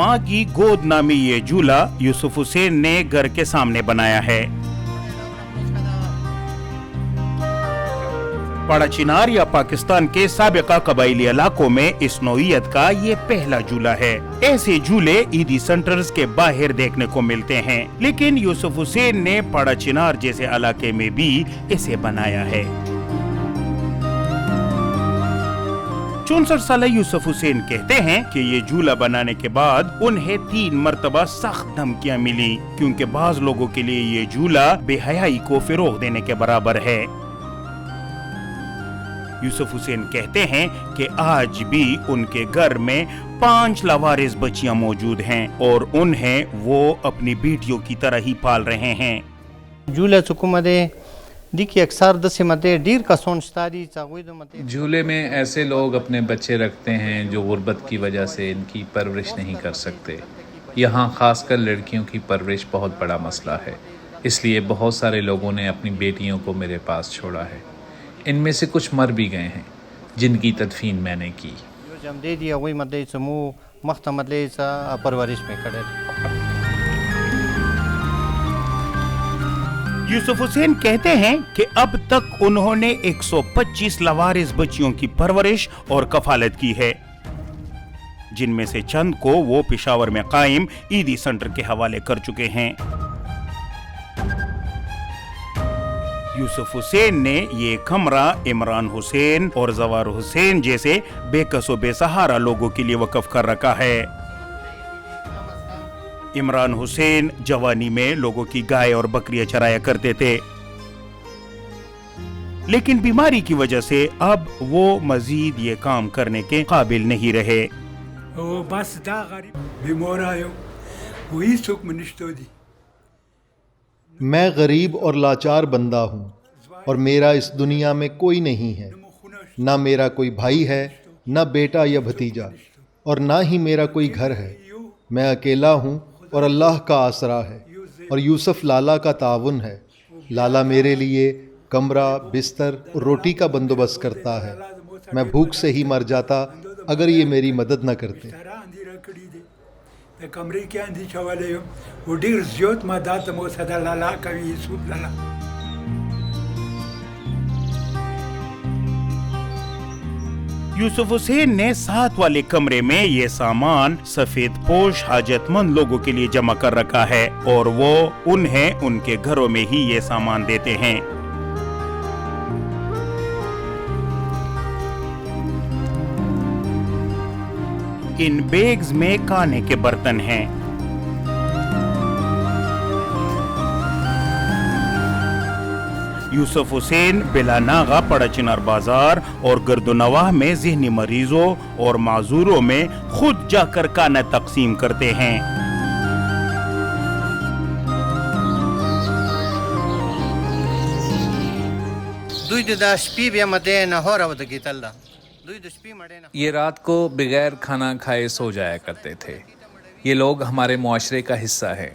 माँ की गोद नामी ये झूला यूसुफ हुसैन ने घर के सामने बनाया है। पड़ा चिनार या पाकिस्तान के साबिका कबाइली इलाकों में इस नौइयत का ये पहला झूला है। ऐसे झूले ईदी सेंटर्स के बाहर देखने को मिलते हैं, लेकिन यूसुफ हुसैन ने पड़ा चिनार जैसे इलाके में भी इसे बनाया है। 64 साल यूसुफ हुसैन कहते हैं कि ये झूला बनाने के बाद उन्हें 3 मरतबा सख्त धमकियां मिली, क्योंकि बाज लोगों के लिए ये झूला बेहयाई को फिरोग देने के बराबर है। यूसुफ हुसैन कहते हैं कि आज भी उनके घर में 5 लावारिस बच्चियां मौजूद हैं और उन्हें वो अपनी बेटियों की तरह ही पाल रहे हैं। झूले में ऐसे लोग अपने बच्चे रखते हैं जो गुर्बत की वजह से इनकी परवरिश नहीं कर सकते। यहाँ खासकर लड़कियों की परवरिश बहुत बड़ा मसला है, इसलिए बहुत सारे लोगों ने अपनी बेटियों को मेरे पास छोड़ा है। इनमें से कुछ मर भी गए हैं, जिनकी तदफीन मैंने की। यूसुफ हुसैन कहते हैं कि अब तक उन्होंने 125 लावारिस बच्चियों की परवरिश और कफालत की है, जिनमें से चंद को वो पेशावर में कायम ईदी सेंटर के हवाले कर चुके हैं। यूसुफ हुसैन ने ये कमरा इमरान हुसैन और जवार हुसैन जैसे बेकसो बेसहारा लोगों के लिए वक्फ कर रखा है। इमरान हुसैन जवानी में लोगों की गाय और बकरियां चराया करते थे, लेकिन बीमारी की वजह से अब वो मजीद ये काम करने के काबिल नहीं रहे। मैं गरीब और लाचार बंदा हूँ और मेरा इस दुनिया में कोई नहीं है। ना मेरा कोई भाई है, ना बेटा या भतीजा, और ना ही मेरा कोई घर है। मैं अकेला हूँ और अल्लाह का आसरा है और यूसुफ लाला का ताउन है। लाला मेरे लिए कमरा, बिस्तर और रोटी का बंदोबस्त करता है। मैं भूख से ही मर जाता अगर ये मेरी मदद न करते। कमरे के अंदर चवाले वो डीर ज्योत मदद मो सदा लाला कवि यूसुफ लाला। यूसुफ हुसैन ने 7 वाले कमरे में ये सामान सफेद पोश हाजतमंद लोगों के लिए जमा कर रखा है और वो उन्हें उनके घरों में ही ये सामान देते हैं। इन बैग्स में खाने के बर्तन हैं। यूसुफ हुसैन बिलानागा पड़ा चिनार बाजार और गर्दोनवाह में ज़हनी मरीजों और माजूरों में खुद जाकर खाना तकसीम करते हैं। ये रात को बगैर खाना खाए सो जाया करते थे। ये लोग हमारे मुआशरे का हिस्सा है।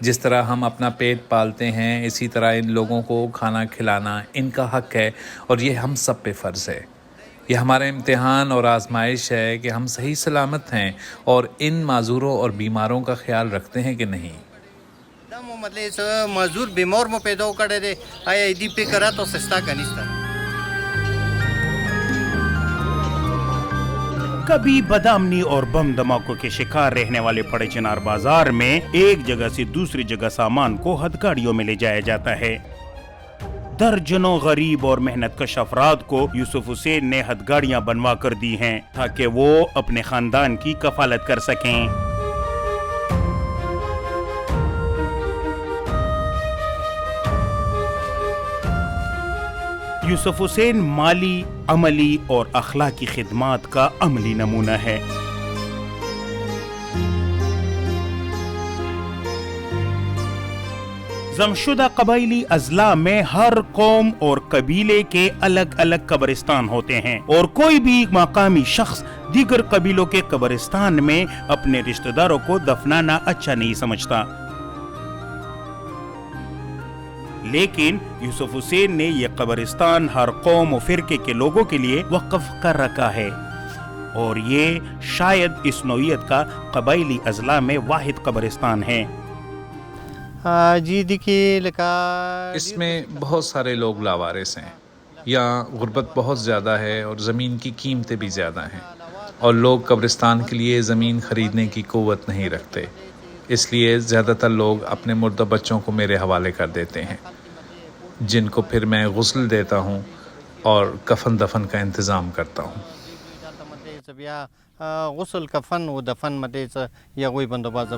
जिस तरह हम अपना पेट पालते हैं, इसी तरह इन लोगों को खाना खिलाना इनका हक है और ये हम सब पे फ़र्ज़ है। ये हमारा इम्तिहान और आजमाइश है कि हम सही सलामत हैं और इन माजूरों और बीमारों का ख्याल रखते हैं कि नहीं। मजदूर बीमार में पैदा करे दे आया इदी पे करा तो सस्ता कनिस्ता। कभी बदामनी और बम धमाकों के शिकार रहने वाले पड़े चिनार बाजार में एक जगह से दूसरी जगह सामान को हथगाड़ियों में ले जाया जाता है। दर्जनों गरीब और मेहनतकश अफराद को यूसुफ हुसैन ने हथगाड़ियां बनवा कर दी हैं ताकि वो अपने खानदान की कफालत कर सकें। यूसुफ हुसैन माली, अमली और अखलाकी खिदमात का अमली नमूना है। जमशुदा कबाइली अजला में हर कौम और कबीले के अलग अलग कब्रिस्तान होते हैं और कोई भी मकामी शख्स दीगर कबीलों के कब्रिस्तान में अपने रिश्तेदारों को दफनाना अच्छा नहीं समझता, लेकिन यूसुफ हुसैन ने यह कब्रिस्तान हर कौम और फिरके के लोगों के लिए वक्फ कर रखा है। और ये शायद इस नौइयत का कबाइली अजला में वाहिद कब्रिस्तान है। जी देखिए लका इसमें बहुत सारे लोग लावारिस हैं। यहाँ गुर्बत बहुत ज़्यादा है और ज़मीन की कीमतें भी ज़्यादा हैं, और लोग कब्रिस्तान के लिए ज़मीन ख़रीदने की क़ुव्वत नहीं रखते, इसलिए ज़्यादातर लोग अपने मुर्दा बच्चों को मेरे हवाले कर देते हैं, जिनको फिर मैं गुस्ल देता हूँ और कफन दफन का इंतज़ाम करता हूँ। गुस्ल कफन व दफन मध्येच या कोई बंदोबस्त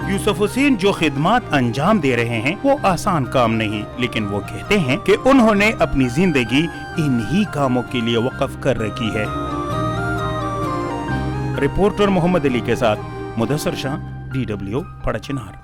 यूसुफ हुसैन जो खिदमत अंजाम दे रहे हैं वो आसान काम नहीं, लेकिन वो कहते हैं कि उन्होंने अपनी जिंदगी इन्हीं कामों के लिए वक्फ कर रखी है। रिपोर्टर मोहम्मद अली के साथ मुदस्सर शाह, DW, पड़चिनार।